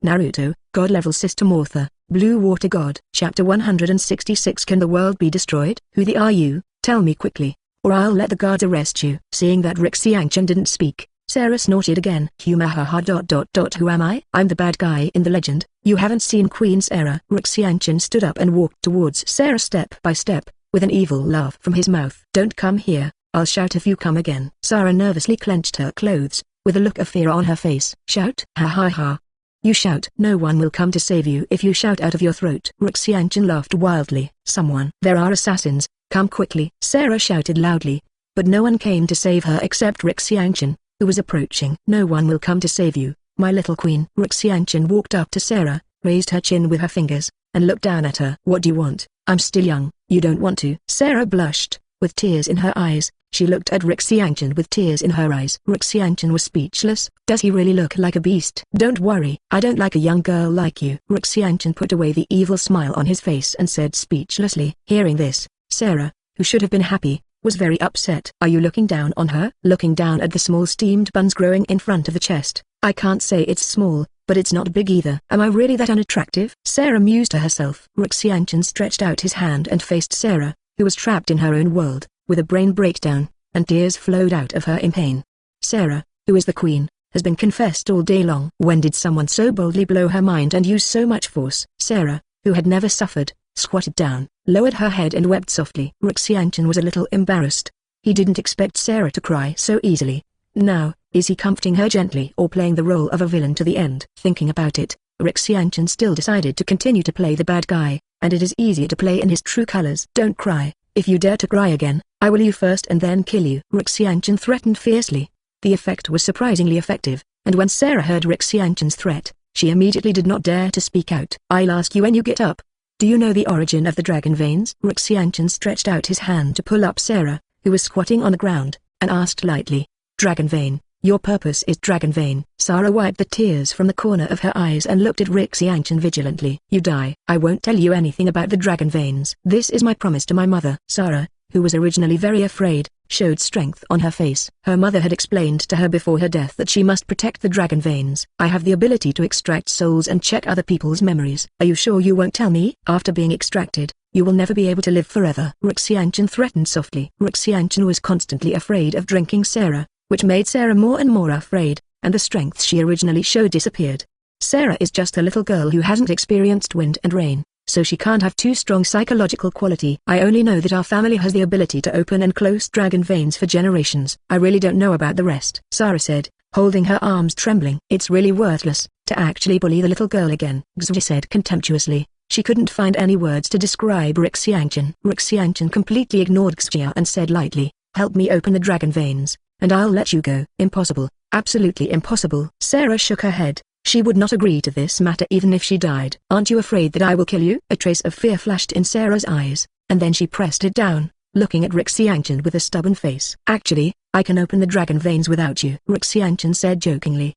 Naruto, God Level System Author, Blue Water God. Chapter 166. Can the world be destroyed? Who the are you? Tell me quickly, or I'll let the guards arrest you. Seeing that Xianchen didn't speak, Sarah snorted again. Humahaha. Who am I? I'm the bad guy in the legend. You haven't seen Queen Sarah. Xianchen stood up and walked towards Sarah step by step, with an evil laugh from his mouth. Don't come here, I'll shout if you come again. Sarah nervously clenched her clothes, with a look of fear on her face. Shout? Ha ha ha. You shout. No one will come to save you if you shout out of your throat. Xianchen laughed wildly. Someone. There are assassins, come quickly. Sarah shouted loudly, but no one came to save her except Xianchen, who was approaching. No one will come to save you, my little queen. Xianchen walked up to Sarah, raised her chin with her fingers, and looked down at her. What do you want? I'm still young. You don't want to. Sarah blushed, with tears in her eyes. She looked at Xianchen with tears in her eyes. Xianchen was speechless. Does he really look like a beast? Don't worry, I don't like a young girl like you. Xianchen put away the evil smile on his face and said speechlessly. Hearing this, Sarah, who should have been happy, was very upset. Are you looking down on her? Looking down at the small steamed buns growing in front of the chest. I can't say it's small, but it's not big either. Am I really that unattractive? Sarah mused to herself. Xianchen stretched out his hand and faced Sarah, who was trapped in her own world, with a brain breakdown, and tears flowed out of her in pain. Sarah, who is the queen, has been confessed all day long. When did someone so boldly blow her mind and use so much force? Sarah, who had never suffered, squatted down, lowered her head and wept softly. Xianchen was a little embarrassed. He didn't expect Sarah to cry so easily. Now, is he comforting her gently or playing the role of a villain to the end? Thinking about it, Xianchen still decided to continue to play the bad guy, and it is easier to play in his true colors. Don't cry. If you dare to cry again, I will you first and then kill you. Xianchen threatened fiercely. The effect was surprisingly effective, and when Sarah heard Xianchen's threat, she immediately did not dare to speak out. I'll ask you when you get up. Do you know the origin of the dragon veins? Xianchen stretched out his hand to pull up Sarah, who was squatting on the ground, and asked lightly. Dragon vein, your purpose is dragon vein. Sarah wiped the tears from the corner of her eyes and looked at Xianchen vigilantly. You die. I won't tell you anything about the dragon veins. This is my promise to my mother. Sarah, who was originally very afraid, showed strength on her face. Her mother had explained to her before her death that she must protect the dragon veins. I have the ability to extract souls and check other people's memories. Are you sure you won't tell me? After being extracted, you will never be able to live forever. Xianchen threatened softly. Xianchen was constantly afraid of drinking Sarah, which made Sarah more and more afraid, and the strength she originally showed disappeared. Sarah is just a little girl who hasn't experienced wind and rain, so she can't have too strong psychological quality. I only know that our family has the ability to open and close dragon veins for generations. I really don't know about the rest, Sarah said, holding her arms trembling. It's really worthless to actually bully the little girl again, Xue said contemptuously. She couldn't find any words to describe Xianchen. Xianchen completely ignored Xue and said lightly, help me open the dragon veins, and I'll let you go. Impossible, absolutely impossible. Sarah shook her head. She would not agree to this matter even if she died. Aren't you afraid that I will kill you? A trace of fear flashed in Sarah's eyes, and then she pressed it down, looking at Xianchen with a stubborn face. Actually, I can open the dragon veins without you, Xianchen said jokingly.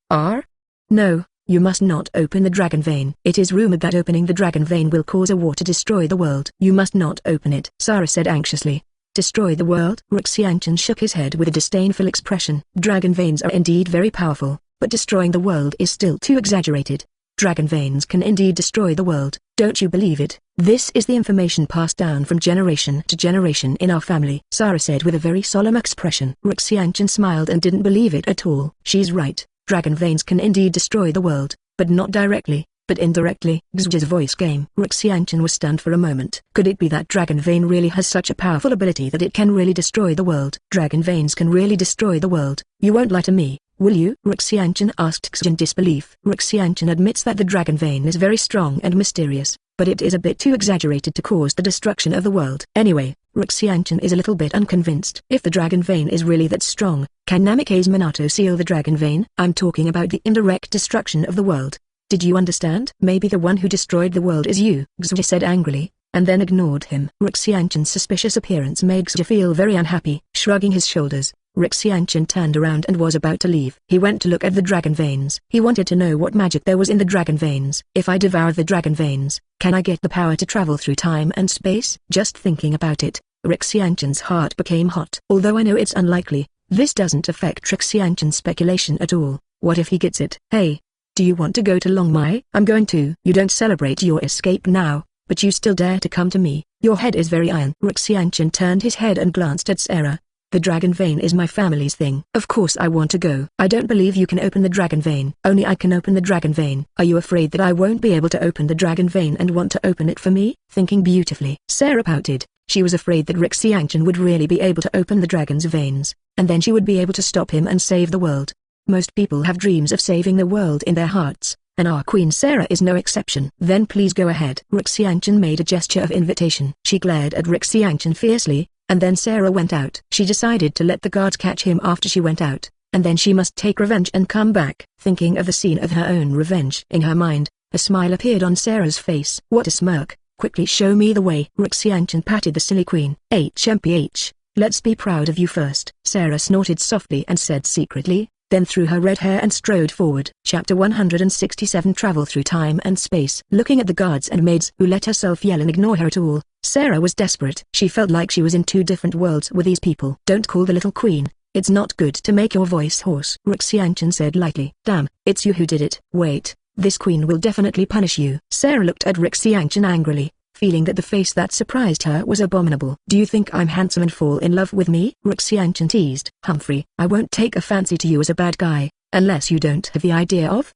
No, you must not open the dragon vein. It is rumored that opening the dragon vein will cause a war to destroy the world. You must not open it, Sarah said anxiously. Destroy the world? Xianchen shook his head with a disdainful expression. Dragon veins are indeed very powerful, but destroying the world is still too exaggerated. Dragon veins can indeed destroy the world. Don't you believe it? This is the information passed down from generation to generation in our family, Sarah said with a very solemn expression. Xianchen smiled and didn't believe it at all. She's right. Dragon veins can indeed destroy the world, but not directly, but indirectly. Xue's voice came. Xianchen was stunned for a moment. Could it be that dragon vein really has such a powerful ability that it can really destroy the world? Dragon veins can really destroy the world. You won't lie to me, will you? Xianchen asked Xue in disbelief. Xianchen admits that the dragon vein is very strong and mysterious, but it is a bit too exaggerated to cause the destruction of the world. Anyway, Xianchen is a little bit unconvinced. If the dragon vein is really that strong, can Namikaze Minato seal the dragon vein? I'm talking about the indirect destruction of the world. Did you understand? Maybe the one who destroyed the world is you, Xue said angrily, and then ignored him. Xianchen's suspicious appearance made Xue feel very unhappy. Shrugging his shoulders, Xianchen turned around and was about to leave. He went to look at the dragon veins. He wanted to know what magic there was in the dragon veins. If I devour the dragon veins, can I get the power to travel through time and space? Just thinking about it, Xianchen's heart became hot. Although I know it's unlikely, this doesn't affect Xianchen's speculation at all. What if he gets it? Hey! Do you want to go to Longmai? I'm going to. You don't celebrate your escape now, but you still dare to come to me. Your head is very iron. Xianchen turned his head and glanced at Sarah. The dragon vein is my family's thing. Of course I want to go. I don't believe you can open the dragon vein. Only I can open the dragon vein. Are you afraid that I won't be able to open the dragon vein and want to open it for me? Thinking beautifully, Sarah pouted. She was afraid that Xianchen would really be able to open the dragon's veins, and then she would be able to stop him and save the world. Most people have dreams of saving the world in their hearts, and our Queen Sarah is no exception. Then please go ahead. Xianchen made a gesture of invitation. She glared at Xianchen fiercely, and then Sarah went out. She decided to let the guards catch him after she went out, and then she must take revenge and come back. Thinking of the scene of her own revenge in her mind, a smile appeared on Sarah's face. What a smirk. Quickly show me the way. Xianchen patted the silly queen. HMPH, let's be proud of you first. Sarah snorted softly and said secretly, then threw her red hair and strode forward. Chapter 167 Travel Through Time and Space. Looking at the guards and maids who let herself yell and ignore her at all, Sarah was desperate. She felt like she was in two different worlds with these people. Don't call the little queen. It's not good to make your voice hoarse. Xianchen said lightly. Damn, it's you who did it. Wait, this queen will definitely punish you. Sarah looked at Xianchen angrily, feeling that the face that surprised her was abominable. Do you think I'm handsome and fall in love with me? Xianchen teased. Humphrey, I won't take a fancy to you as a bad guy, unless you don't have the idea of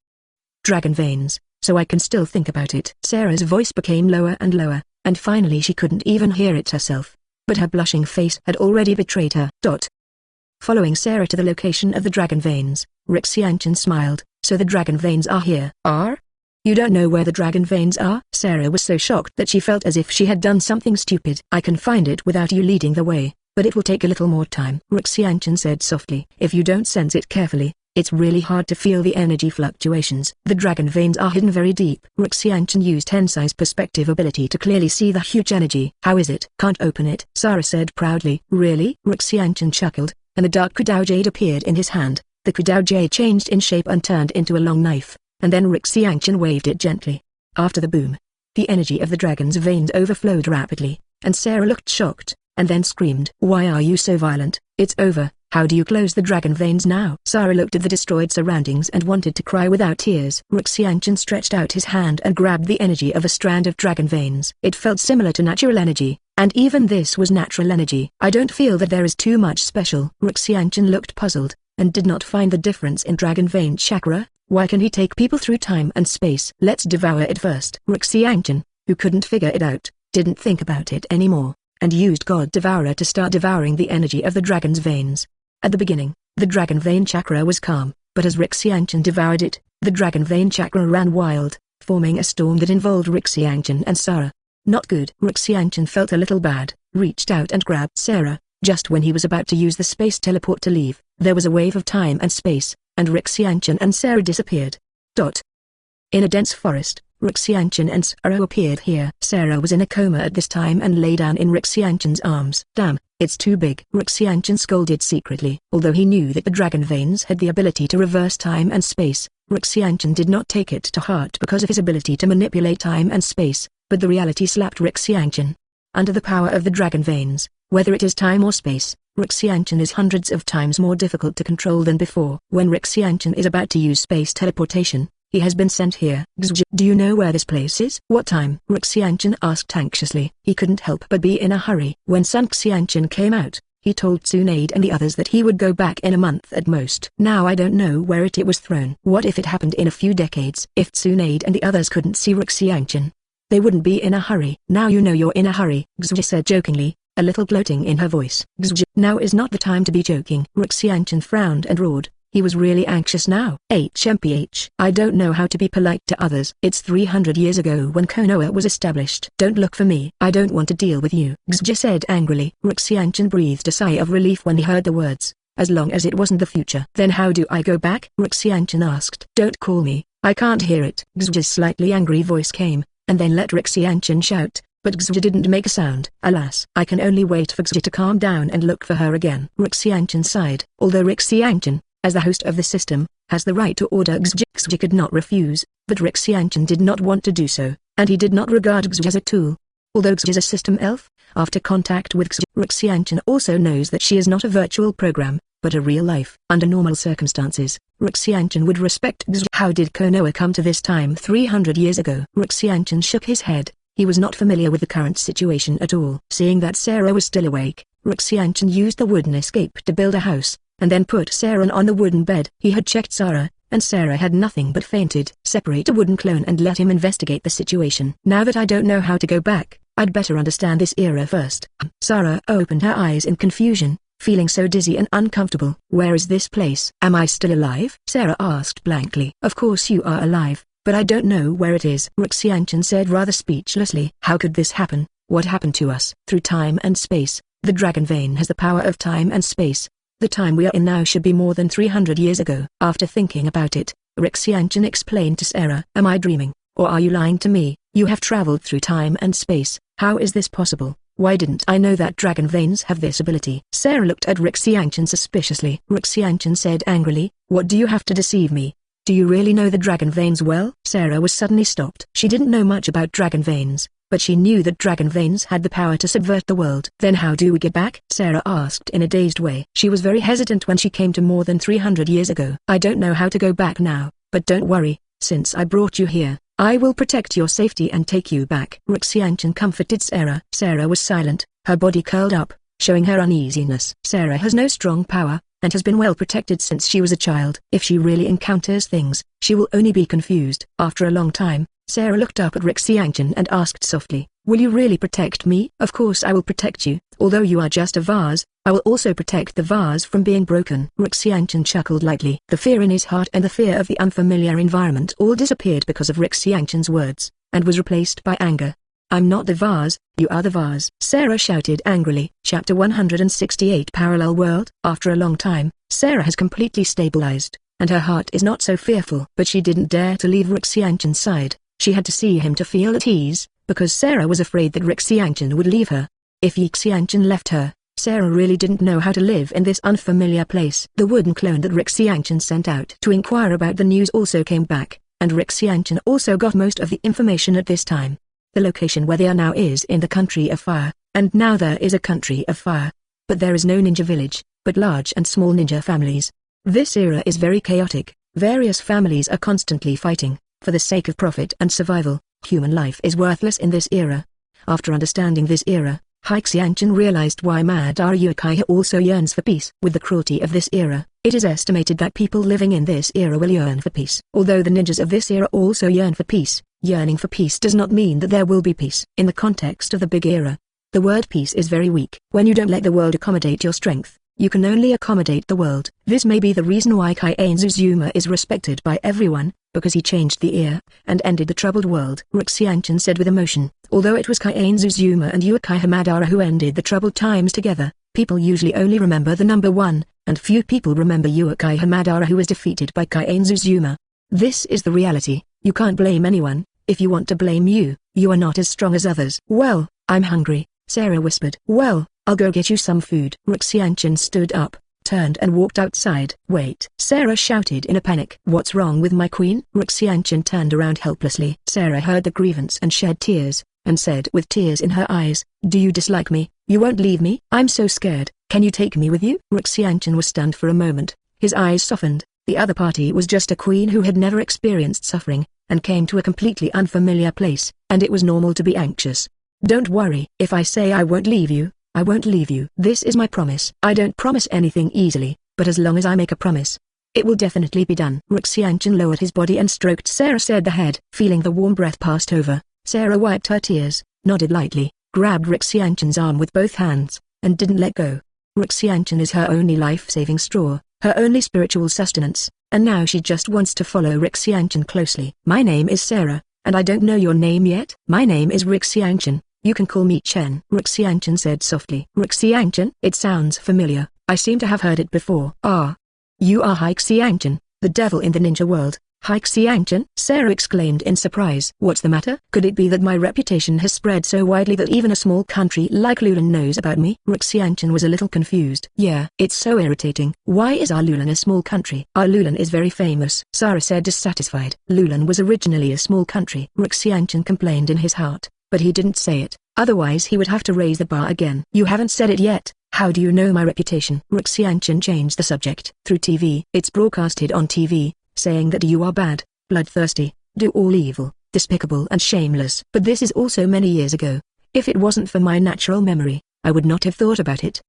dragon veins, so I can still think about it. Sarah's voice became lower and lower, and finally she couldn't even hear it herself. But her blushing face had already betrayed her. Following Sarah to the location of the dragon veins, Xianchen smiled. So the dragon veins are here. Are? You don't know where the dragon veins are? Sarah was so shocked that she felt as if she had done something stupid. I can find it without you leading the way, but it will take a little more time. Xianchen said softly. If you don't sense it carefully, it's really hard to feel the energy fluctuations. The dragon veins are hidden very deep. Xianchen used Tensai's perspective ability to clearly see the huge energy. How is it? Can't open it? Sarah said proudly. Really? Xianchen chuckled, and the dark Kudao jade appeared in his hand. The Kudao jade changed in shape and turned into a long knife, and then Xianchen waved it gently. After the boom, the energy of the dragon's veins overflowed rapidly, and Sarah looked shocked, and then screamed. Why are you so violent? It's over. How do you close the dragon veins now? Sarah looked at the destroyed surroundings and wanted to cry without tears. Xianchen stretched out his hand and grabbed the energy of a strand of dragon veins. It felt similar to natural energy, and even this was natural energy. I don't feel that there is too much special. Xianchen looked puzzled, and did not find the difference in dragon vein chakra. Why can he take people through time and space? Let's devour it first. Xianchen, who couldn't figure it out, didn't think about it anymore, and used God Devourer to start devouring the energy of the dragon's veins. At the beginning, the dragon vein chakra was calm, but as Xianchen devoured it, the dragon vein chakra ran wild, forming a storm that involved Xianchen and Sarah. Not good. Xianchen felt a little bad, reached out and grabbed Sarah. Just when he was about to use the space teleport to leave, there was a wave of time and space, and Xianchen and Sarah disappeared. In a dense forest, Xianchen and Sarah appeared here. Sarah was in a coma at this time and lay down in Xianchen's arms. Damn, it's too big. Xianchen scolded secretly. Although he knew that the dragon veins had the ability to reverse time and space, Xianchen did not take it to heart because of his ability to manipulate time and space, but the reality slapped Xianchen. Under the power of the dragon veins, whether it is time or space, Xianchen is hundreds of times more difficult to control than before. When Xianchen is about to use space teleportation, he has been sent here. Do you know where this place is? What time? Xianchen asked anxiously. He couldn't help but be in a hurry. When Sun Xianchen came out, he told Tsunade and the others that he would go back in a month at most. Now I don't know where it was thrown. What if it happened in a few decades? If Tsunade and the others couldn't see Xianchen, they wouldn't be in a hurry. Now you know you're in a hurry, Xue said jokingly, a little gloating in her voice. Now is not the time to be joking. Xianchen frowned and roared. He was really anxious now. HMPH. I don't know how to be polite to others. It's 300 years ago when Konoha was established. Don't look for me. I don't want to deal with you, Xue said angrily. Xianchen breathed a sigh of relief when he heard the words, as long as it wasn't the future. Then how do I go back? Xianchen asked. Don't call me. I can't hear it. Xue's slightly angry voice came, and then let Xianchen shout, but Xue didn't make a sound. Alas, I can only wait for Xue to calm down and look for her again. Xianchen sighed. Although Xianchen, as the host of the system, has the right to order Xue could not refuse, but Xianchen did not want to do so, and he did not regard Xue as a tool. Although Xue is a system elf, after contact with Xue, Xianchen also knows that she is not a virtual program, but a real life. Under normal circumstances, Xianchen would respect Xue. How did Konoha come to this time 300 years ago? Xianchen shook his head. He was not familiar with the current situation at all. Seeing that Sarah was still awake, Xianchen used the wooden escape to build a house, and then put Sarah on the wooden bed. He had checked Sarah, and Sarah had nothing but fainted. Separate a wooden clone and let him investigate the situation. Now that I don't know how to go back, I'd better understand this era first. Sarah opened her eyes in confusion, feeling so dizzy and uncomfortable. Where is this place? Am I still alive? Sarah asked blankly. Of course you are alive, but I don't know where it is. Xianchen said rather speechlessly. How could this happen? What happened to us? Through time and space, the dragon vein has the power of time and space. The time we are in now should be more than 300 years ago. After thinking about it, Xianchen explained to Sarah. Am I dreaming, or are you lying to me? You have traveled through time and space. How is this possible? Why didn't I know that dragon veins have this ability? Sarah looked at Xianchen suspiciously. Xianchen said angrily, what do you have to deceive me? Do you really know the dragon veins well? Sarah was suddenly stopped. She didn't know much about dragon veins, but she knew that dragon veins had the power to subvert the world. Then how do we get back? Sarah asked in a dazed way. She was very hesitant when she came to more than 300 years ago. I don't know how to go back now, but don't worry, since I brought you here, I will protect your safety and take you back. Xianchen comforted Sarah. Sarah was silent, her body curled up, showing her uneasiness. Sarah has no strong power, and has been well protected since she was a child. If she really encounters things, she will only be confused. After a long time, Sarah looked up at Xianchen and asked softly, will you really protect me? Of course I will protect you. Although you are just a vase, I will also protect the vase from being broken. Xianchen chuckled lightly. The fear in his heart and the fear of the unfamiliar environment all disappeared because of Xianchen's words, and was replaced by anger. I'm not the vase, you are the vase. Sarah shouted angrily. Chapter 168 Parallel World. After a long time, Sarah has completely stabilized, and her heart is not so fearful. But she didn't dare to leave Xianchen's side. She had to see him to feel at ease, because Sarah was afraid that Xianchen would leave her. If Xianchen left her, Sarah really didn't know how to live in this unfamiliar place. The wooden clone that Xianchen sent out to inquire about the news also came back, and Xianchen also got most of the information at this time. The location where they are now is in the country of fire, and now there is a country of fire. But there is no ninja village, but large and small ninja families. This era is very chaotic. Various families are constantly fighting, for the sake of profit and survival. Human life is worthless in this era. After understanding this era, Xianchen realized why Madara Uchiha also yearns for peace. With the cruelty of this era, it is estimated that people living in this era will yearn for peace. Although the ninjas of this era also yearn for peace, yearning for peace does not mean that there will be peace. In the context of the big era, the word peace is very weak. When you don't let the world accommodate your strength, you can only accommodate the world. This may be the reason why Kainzu's humor is respected by everyone, because he changed the era, and ended the troubled world. Xianchen said with emotion. Although it was Kainzu's humor and Uchiha Madara who ended the troubled times together, people usually only remember the number one, and few people remember Uchiha Madara who was defeated by Kainzu's humor. This is the reality. You can't blame anyone. If you want to blame you, you are not as strong as others. Well, I'm hungry, Sarah whispered. Well, I'll go get you some food. Xianchen stood up, turned and walked outside. Wait, Sarah shouted in a panic. What's wrong with my queen? Xianchen turned around helplessly. Sarah heard the grievance and shed tears, and said with tears in her eyes, do you dislike me? You won't leave me? I'm so scared. Can you take me with you? Xianchen was stunned for a moment. His eyes softened. The other party was just a queen who had never experienced suffering, and came to a completely unfamiliar place, and it was normal to be anxious. Don't worry. If I say I won't leave you, I won't leave you. This is my promise. I don't promise anything easily, but as long as I make a promise, it will definitely be done. Xianchen lowered his body and stroked Sarah's head. Feeling the warm breath passed over, Sarah wiped her tears, nodded lightly, grabbed Xianchen's arm with both hands, and didn't let go. Xianchen is her only life-saving straw, her only spiritual sustenance, and now she just wants to follow Xianchen closely. My name is Sarah, and I don't know your name yet. My name is Xianchen. You can call me Chen. Xianchen said softly. Xianchen? It sounds familiar. I seem to have heard it before. Ah. You are Xianchen, the devil in the ninja world. Xianchen? Sarah exclaimed in surprise. What's the matter? Could it be that my reputation has spread so widely that even a small country like Lulan knows about me? Xianchen was a little confused. Yeah, it's so irritating. Why is our Lulan a small country? Our Lulan is very famous, Sarah said dissatisfied. Lulan was originally a small country. Xianchen complained in his heart, but he didn't say it. Otherwise he would have to raise the bar again. You haven't said it yet. How do you know my reputation? Xianchen changed the subject. Through TV. It's broadcasted on TV, saying that you are bad, bloodthirsty, do all evil, despicable and shameless. But this is also many years ago. If it wasn't for my natural memory, I would not have thought about it.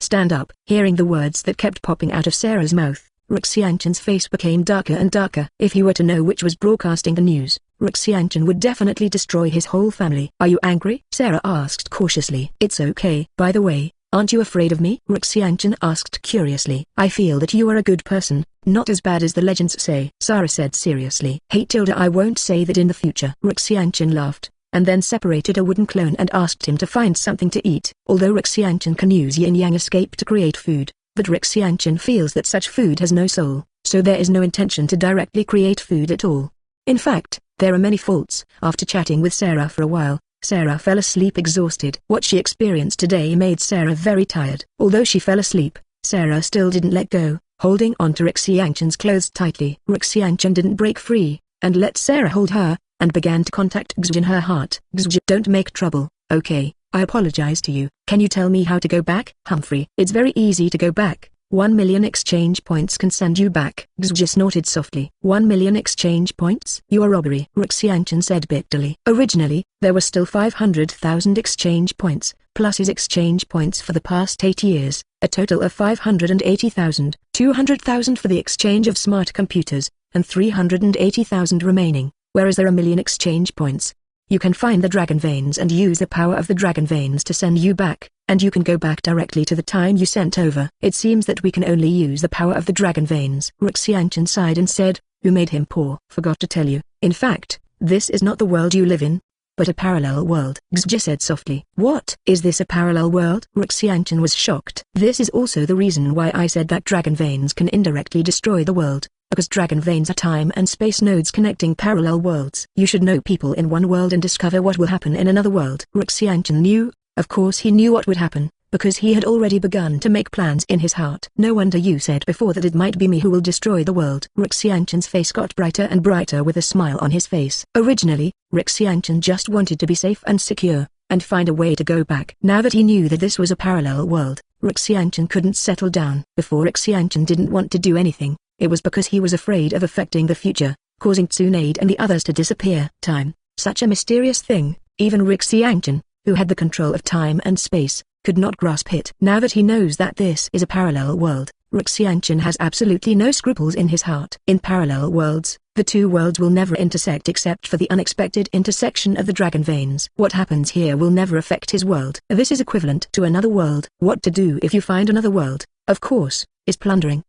Stand up. Hearing the words that kept popping out of Sarah's mouth, Xianchen's face became darker and darker. If he were to know which was broadcasting the news, Xianchen would definitely destroy his whole family. Are you angry? Sarah asked cautiously. It's okay. By the way, aren't you afraid of me? Xianchen asked curiously. I feel that you are a good person, not as bad as the legends say. Sarah said seriously. Hey Tilda, I won't say that in the future. Xianchen laughed, and then separated a wooden clone and asked him to find something to eat. Although Xianchen can use yin-yang escape to create food, but Xianchen feels that such food has no soul, so there is no intention to directly create food at all. In fact, there are many faults. After chatting with Sarah for a while, Sarah fell asleep exhausted. What she experienced today made Sarah very tired. Although she fell asleep, Sarah still didn't let go, holding on to Xianchen's clothes tightly. Xianchen didn't break free, and let Sarah hold her, and began to contact Xue in her heart. Xue, don't make trouble, okay? I apologize to you. Can you tell me how to go back? Humphrey, it's very easy to go back. 1 million exchange points can send you back. Xue snorted softly. 1 million exchange points? You are robbery. Xianchen said bitterly. Originally, there were still 500,000 exchange points, plus his exchange points for the past 8 years, a total of 580,000, 200,000 for the exchange of smart computers, and 380,000 remaining, whereas there are million exchange points. You can find the dragon veins and use the power of the dragon veins to send you back, and you can go back directly to the time you sent over. It seems that we can only use the power of the dragon veins. Xianchen sighed and said, who made him poor? Forgot to tell you. In fact, this is not the world you live in, but a parallel world. Xue said softly. What? Is this a parallel world? Xianchen was shocked. This is also the reason why I said that dragon veins can indirectly destroy the world. Because dragon veins are time and space nodes connecting parallel worlds. You should know people in one world and discover what will happen in another world. Xianchen knew, of course he knew what would happen, because he had already begun to make plans in his heart. No wonder you said before that it might be me who will destroy the world. Xianchen's face got brighter and brighter with a smile on his face. Originally, Xianchen just wanted to be safe and secure, and find a way to go back. Now that he knew that this was a parallel world, Xianchen couldn't settle down. Before Xianchen didn't want to do anything. It was because he was afraid of affecting the future, causing Tsunade and the others to disappear. Time, such a mysterious thing, even Xianchen, who had the control of time and space, could not grasp it. Now that he knows that this is a parallel world, Xianchen has absolutely no scruples in his heart. In parallel worlds, the two worlds will never intersect except for the unexpected intersection of the dragon veins. What happens here will never affect his world. This is equivalent to another world. What to do if you find another world, of course, is plundering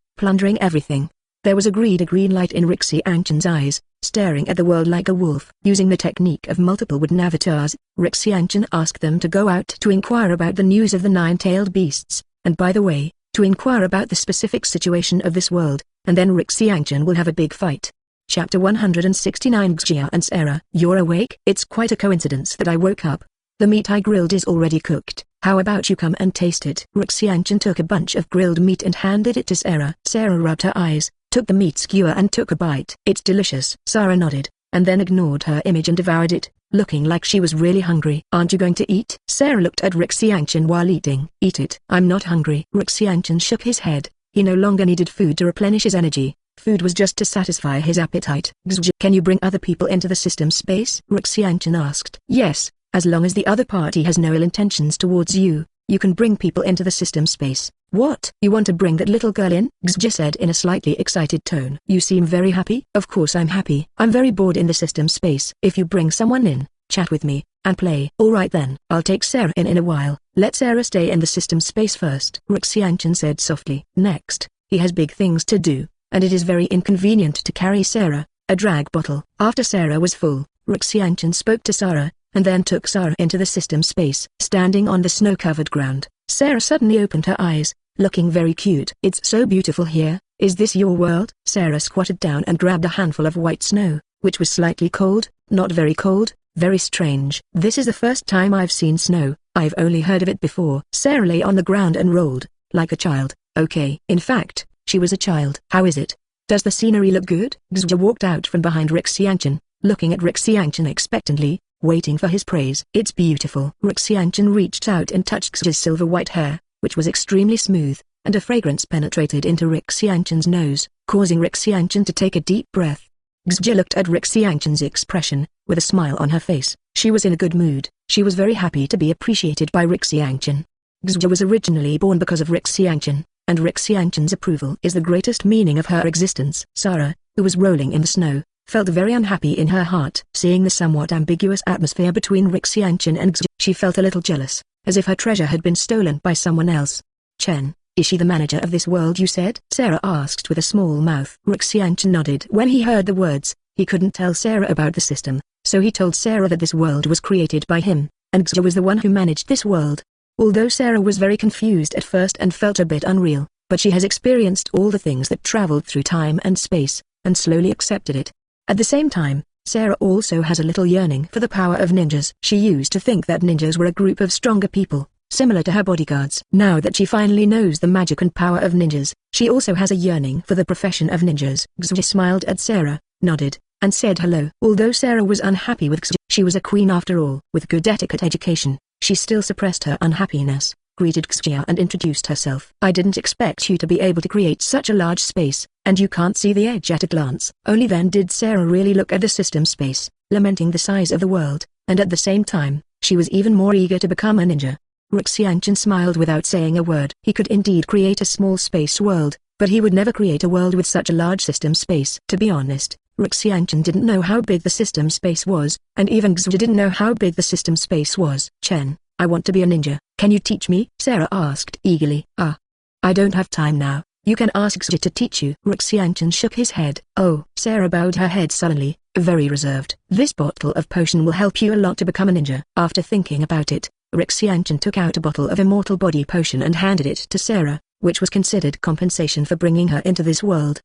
everything. There was a greedy green light in Xianchen's eyes, staring at the world like a wolf. Using the technique of multiple wooden avatars, Xianchen asked them to go out to inquire about the news of the nine-tailed beasts, and by the way, to inquire about the specific situation of this world, and then Xianchen will have a big fight. Chapter 169 Xue and Sarah. You're awake? It's quite a coincidence that I woke up. The meat I grilled is already cooked. How about you come and taste it? Xianchen took a bunch of grilled meat and handed it to Sarah. Sarah rubbed her eyes, took the meat skewer and took a bite. It's delicious. Sarah nodded, and then ignored her image and devoured it, looking like she was really hungry. Aren't you going to eat? Sarah looked at Xianchen while eating. Eat it. I'm not hungry. Xianchen shook his head. He no longer needed food to replenish his energy. Food was just to satisfy his appetite. Xue, can you bring other people into the system space? Xianchen asked. Yes, as long as the other party has no ill intentions towards you, you can bring people into the system space. What? You want to bring that little girl in? Xue said in a slightly excited tone. You seem very happy. Of course I'm happy. I'm very bored in the system space. If you bring someone in, chat with me, and play. Alright then. I'll take Sarah in a while. Let Sarah stay in the system space first. Xianchen said softly. Next, he has big things to do, and it is very inconvenient to carry Sarah, a drag bottle. After Sarah was full, Xianchen spoke to Sarah, and then took Sarah into the system space. Standing on the snow-covered ground, Sarah suddenly opened her eyes, looking very cute. It's so beautiful here. Is this your world? Sarah squatted down and grabbed a handful of white snow, which was slightly cold, not very cold, very strange. This is the first time I've seen snow. I've only heard of it before. Sarah lay on the ground and rolled, like a child. Okay. In fact, she was a child. How is it? Does the scenery look good? Xue walked out from behind Xianchen, looking at Xianchen expectantly, waiting for his praise. "It's beautiful." Xianchen reached out and touched Xue's silver white hair, which was extremely smooth, and a fragrance penetrated into Xianchen's nose, causing Xianchen to take a deep breath. Xue looked at Xianchen's expression, with a smile on her face. She was in a good mood. She was very happy to be appreciated by Xianchen. Xue was originally born because of Xianchen, and Xianchen's approval is the greatest meaning of her existence. Sarah, who was rolling in the snow, felt very unhappy in her heart. Seeing the somewhat ambiguous atmosphere between Xianchen and Xue, she felt a little jealous, as if her treasure had been stolen by someone else. "Chen, is she the manager of this world you said?" Sarah asked with a small mouth. Xianchen nodded. When he heard the words, he couldn't tell Sarah about the system, so he told Sarah that this world was created by him, and Xue was the one who managed this world. Although Sarah was very confused at first and felt a bit unreal, but she has experienced all the things that traveled through time and space, and slowly accepted it. At the same time, Sarah also has a little yearning for the power of ninjas. She used to think that ninjas were a group of stronger people, similar to her bodyguards. Now that she finally knows the magic and power of ninjas, she also has a yearning for the profession of ninjas. Xue smiled at Sarah, nodded, and said hello. Although Sarah was unhappy with Xue, she was a queen after all. With good etiquette education, she still suppressed her unhappiness, greeted Xue and introduced herself. "I didn't expect you to be able to create such a large space, and you can't see the edge at a glance." Only then did Sarah really look at the system space, lamenting the size of the world, and at the same time, she was even more eager to become a ninja. Xianchen smiled without saying a word. He could indeed create a small space world, but he would never create a world with such a large system space. To be honest, Xianchen didn't know how big the system space was, and even Xue didn't know how big the system space was. "Chen, I want to be a ninja. Can you teach me?" Sarah asked eagerly. I don't have time now. You can ask Xue to teach you." Xianchen shook his head. "Oh." Sarah bowed her head sullenly, very reserved. "This bottle of potion will help you a lot to become a ninja." After thinking about it, Xianchen took out a bottle of immortal body potion and handed it to Sarah, which was considered compensation for bringing her into this world.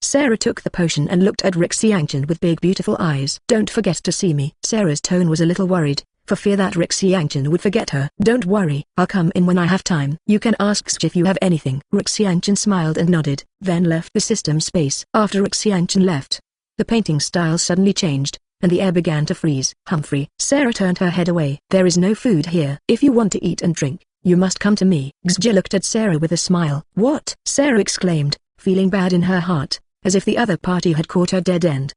Sarah took the potion and looked at Xianchen with big beautiful eyes. "Don't forget to see me." Sarah's tone was a little worried, for fear that Xianchen would forget her. "Don't worry, I'll come in when I have time. You can ask Xue if you have anything." Xianchen smiled and nodded, then left the system space. After Xianchen left, the painting style suddenly changed, and the air began to freeze. "Humphrey." Sarah turned her head away. "There is no food here. If you want to eat and drink, you must come to me." Xue looked at Sarah with a smile. "What?" Sarah exclaimed, feeling bad in her heart, as if the other party had caught her dead end.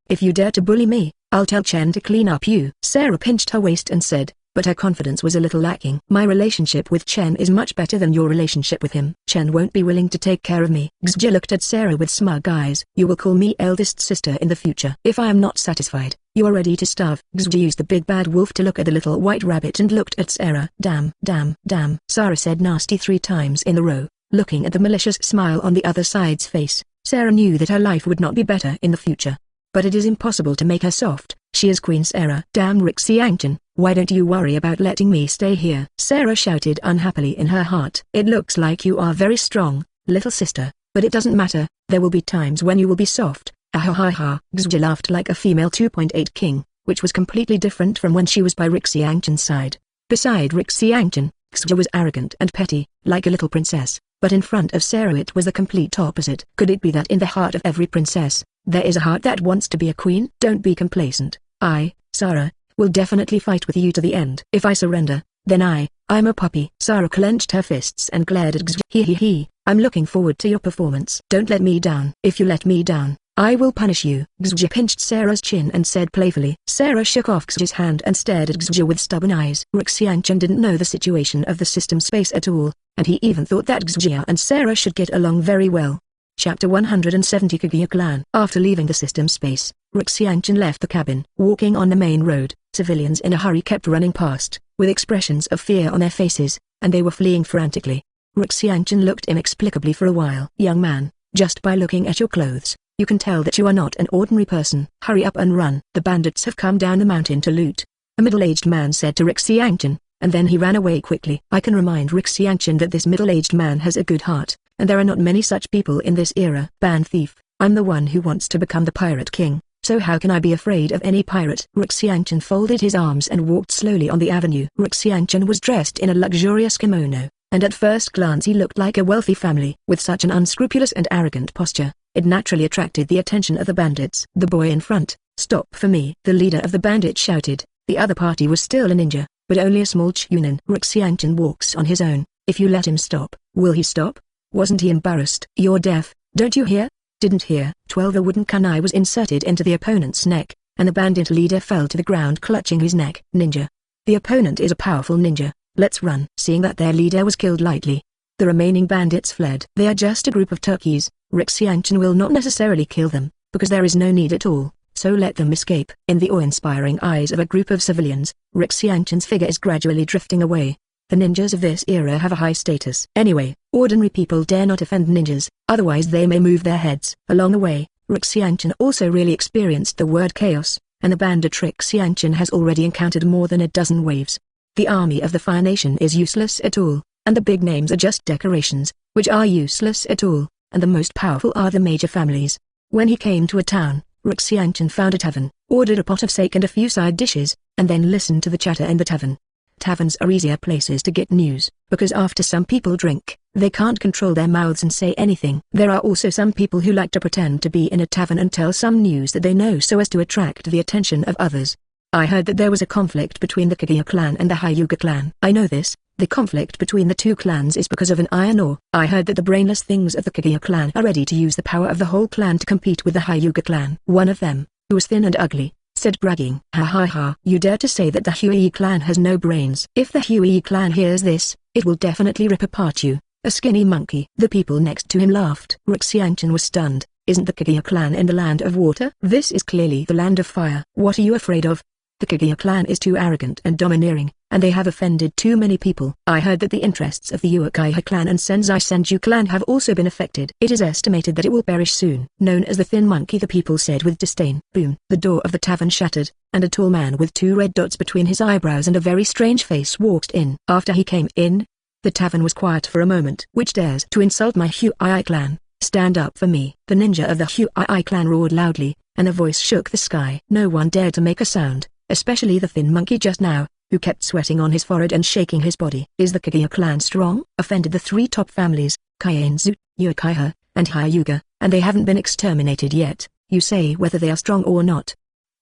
If you dare to bully me, I'll tell Chen to clean up you." Sarah pinched her waist and said, but her confidence was a little lacking. "My relationship with Chen is much better than your relationship with him. Chen won't be willing to take care of me." Xue looked at Sarah with smug eyes. "You will call me eldest sister in the future. If I am not satisfied, you are ready to starve." Xue used the big bad wolf to look at the little white rabbit and looked at Sarah. Damn, damn, damn." Sarah said nasty 3 times in a row, looking at the malicious smile on the other side's face. Sarah knew that her life would not be better in the future. But it is impossible to make her soft. She is Queen Sarah. "Damn Xianchen, why don't you worry about letting me stay here?" Sarah shouted unhappily in her heart. "It looks like you are very strong, little sister, but it doesn't matter, there will be times when you will be soft." "Ah ha ha ha." Xue laughed like a female 2.8 king, which was completely different from when she was by Xianchen's side. Beside Xianchen, Xue was arrogant and petty, like a little princess, but in front of Sarah it was the complete opposite. Could it be that in the heart of every princess, there is a heart that wants to be a queen? Don't be complacent. I, Sarah, will definitely fight with you to the end. If I surrender, then I'm a puppy." Sarah clenched her fists and glared at Xue. He. "I'm looking forward to your performance. Don't let me down. If you let me down, I will punish you." Xue pinched Sarah's chin and said playfully. Sarah shook off Xue's hand and stared at Xue with stubborn eyes. Xianchen didn't know the situation of the system space at all, and he even thought that Xue and Sarah should get along very well. Chapter 170 Kaguya Clan. After leaving the system space, Xianchen left the cabin. Walking on the main road, civilians in a hurry kept running past, with expressions of fear on their faces, and they were fleeing frantically. Xianchen looked inexplicably for a while. "Young man, just by looking at your clothes, you can tell that you are not an ordinary person. Hurry up and run. The bandits have come down the mountain to loot," a middle-aged man said to Xianchen, and then he ran away quickly. I can remind Xianchen that this middle-aged man has a good heart, and there are not many such people in this era. "Band thief, I'm the one who wants to become the pirate king, so how can I be afraid of any pirate?" Xianchen folded his arms and walked slowly on the avenue. Xianchen was dressed in a luxurious kimono, and at first glance he looked like a wealthy family. With such an unscrupulous and arrogant posture, it naturally attracted the attention of the bandits. The boy in front, Stop for me. The leader of the bandits shouted. The other party was still a ninja, but only a small chunin. Xianchen walks on his own. If you let him stop, will he stop? Wasn't he embarrassed? You're deaf, don't you hear? Didn't hear. 12. A wooden kunai was inserted into the opponent's neck, and the bandit leader fell to the ground clutching his neck. Ninja. The opponent is a powerful ninja. Let's run. Seeing that their leader was killed lightly, the remaining bandits fled. They are just a group of turkeys. Xianchen will not necessarily kill them, because there is no need at all, so let them escape. In the awe-inspiring eyes of a group of civilians, Xianchen's figure is gradually drifting away. The ninjas of this era have a high status. Anyway, ordinary people dare not offend ninjas, otherwise they may move their heads. Along the way, Xianchen also really experienced the word chaos, and the bandit Xianchen has already encountered more than a dozen waves. The army of the Fire Nation is useless at all, and the big names are just decorations, which are useless at all, and the most powerful are the major families. When he came to a town, Xianchen found a tavern, ordered a pot of steak and a few side dishes, and then listened to the chatter in the tavern. Taverns are easier places to get news, because after some people drink, they can't control their mouths and say anything. There are also some people who like to pretend to be in a tavern and tell some news that they know so as to attract the attention of others. I heard that there was a conflict between the Kaguya clan and the Hyuga clan. I know this. The conflict between the two clans is because of an iron ore. I heard that the brainless things of the Kaguya clan are ready to use the power of the whole clan to compete with the Hyuga clan. One of them, who was thin and ugly, said bragging. Ha ha ha. You dare to say that the Hui clan has no brains? If the Hui clan hears this, it will definitely rip apart you, a skinny monkey. The people next to him laughed. Xianchen was stunned. Isn't the Kaguya clan in the land of water? This is clearly the land of fire. What are you afraid of? The Kaguya clan is too arrogant and domineering, and they have offended too many people. I heard that the interests of the Uchiha clan and Senzai Senju clan have also been affected. It is estimated that it will perish soon. Known as the thin monkey, the people said with disdain. Boom. The door of the tavern shattered, and a tall man with 2 red dots between his eyebrows and a very strange face walked in. After he came in, the tavern was quiet for a moment. Which dares to insult my Hui clan? Stand up for me. The ninja of the Hui clan roared loudly, and a voice shook the sky. No one dared to make a sound, especially the thin monkey just now, who kept sweating on his forehead and shaking his body. Is the Kaguya clan strong? Offended the 3 top families, Kaienzu, Uchiha, and Hyuga, and they haven't been exterminated yet. You say whether they are strong or not.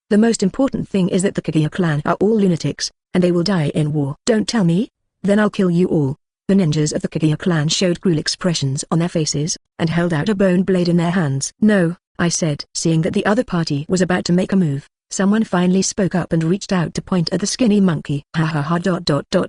The most important thing is that the Kaguya clan are all lunatics, and they will die in war. Don't tell me? Then I'll kill you all. The ninjas of the Kaguya clan showed cruel expressions on their faces, and held out a bone blade in their hands. No, I said. Seeing that the other party was about to make a move, someone finally spoke up and reached out to point at the skinny monkey. Ha ha ha.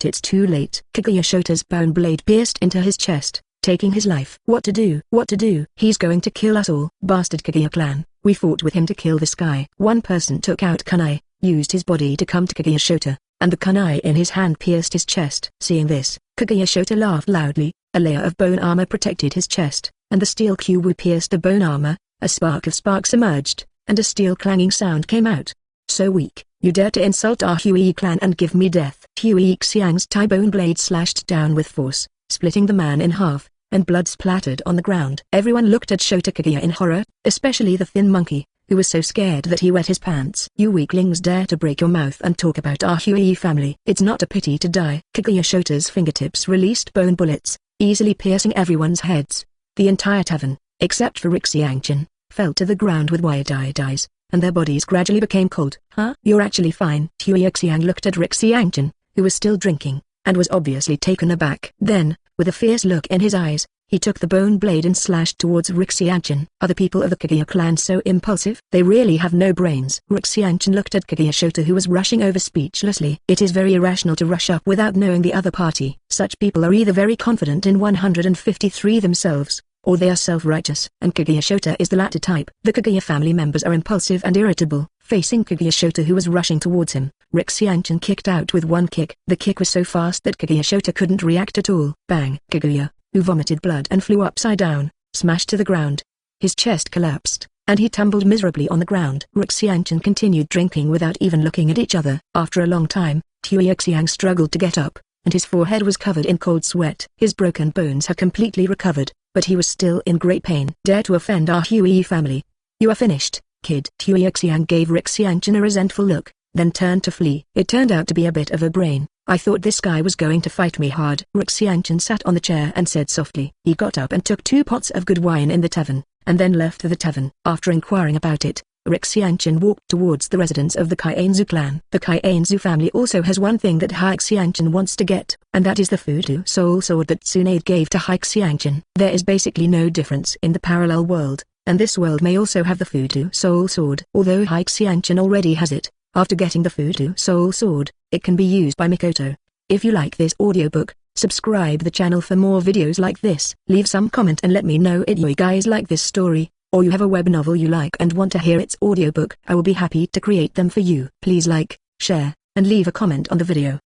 It's too late. Kaguya Shota's bone blade pierced into his chest, taking his life. What to do? What to do? He's going to kill us all. Bastard Kaguya clan. We fought with him to kill this guy. One person took out kunai, used his body to come to Kaguya Shota, and the kunai in his hand pierced his chest. Seeing this, Kaguya Shota laughed loudly. A layer of bone armor protected his chest, and the steel cube pierced the bone armor. A spark of sparks emerged, and a steel clanging sound came out. So weak, you dare to insult our Hui clan and give me death. Hui Xiang's tie bone blade slashed down with force, splitting the man in half, and blood splattered on the ground. Everyone looked at Shota Kaguya in horror, especially the thin monkey, who was so scared that he wet his pants. You weaklings dare to break your mouth and talk about our Hui family. It's not a pity to die. Kaguya Shota's fingertips released bone bullets, easily piercing everyone's heads. The entire tavern, except for Xianchen, fell to the ground with wide-eyed eyes, and their bodies gradually became cold. Huh? You're actually fine. Hui Xiang looked at Xianchen, who was still drinking, and was obviously taken aback. Then, with a fierce look in his eyes, he took the bone blade and slashed towards Xianchen. Are the people of the Kaguya clan so impulsive? They really have no brains. Xianchen looked at Kaguya Shota, who was rushing over speechlessly. It is very irrational to rush up without knowing the other party. Such people are either very confident in 153 themselves, or they are self-righteous. And Kaguya Shota is the latter type. The Kaguya family members are impulsive and irritable. Facing Kaguya Shota, who was rushing towards him, Xianchen kicked out with one kick. The kick was so fast that Kaguya Shota couldn't react at all. Bang! Kaguya, who vomited blood and flew upside down, smashed to the ground. His chest collapsed, and he tumbled miserably on the ground. Xianchen continued drinking without even looking at each other. After a long time, Hui Xiang struggled to get up, and his forehead was covered in cold sweat. His broken bones had completely recovered, but he was still in great pain. Dare to offend our Hui family? You are finished, kid. Hui Xiang gave Xianchen a resentful look, then turned to flee. It turned out to be a bit of a brain. I thought this guy was going to fight me hard. Xianchen sat on the chair and said softly. He got up and took 2 pots of good wine in the tavern, and then left the tavern. After inquiring about it, Rick Xianchen walked towards the residence of the Kainzu clan. The Kainzu family also has one thing that Hai Xianchen wants to get, and that is the Futu Soul Sword that Tsunade gave to Hai Xianchen. There is basically no difference in the parallel world, and this world may also have the Futu Soul Sword. Although Hai Xianchen already has it, after getting the Futu Soul Sword, it can be used by Mikoto. If you like this audiobook, subscribe the channel for more videos like this. Leave some comment and let me know if you guys like this story, or you have a web novel you like and want to hear its audiobook. I will be happy to create them for you. Please like, share, and leave a comment on the video.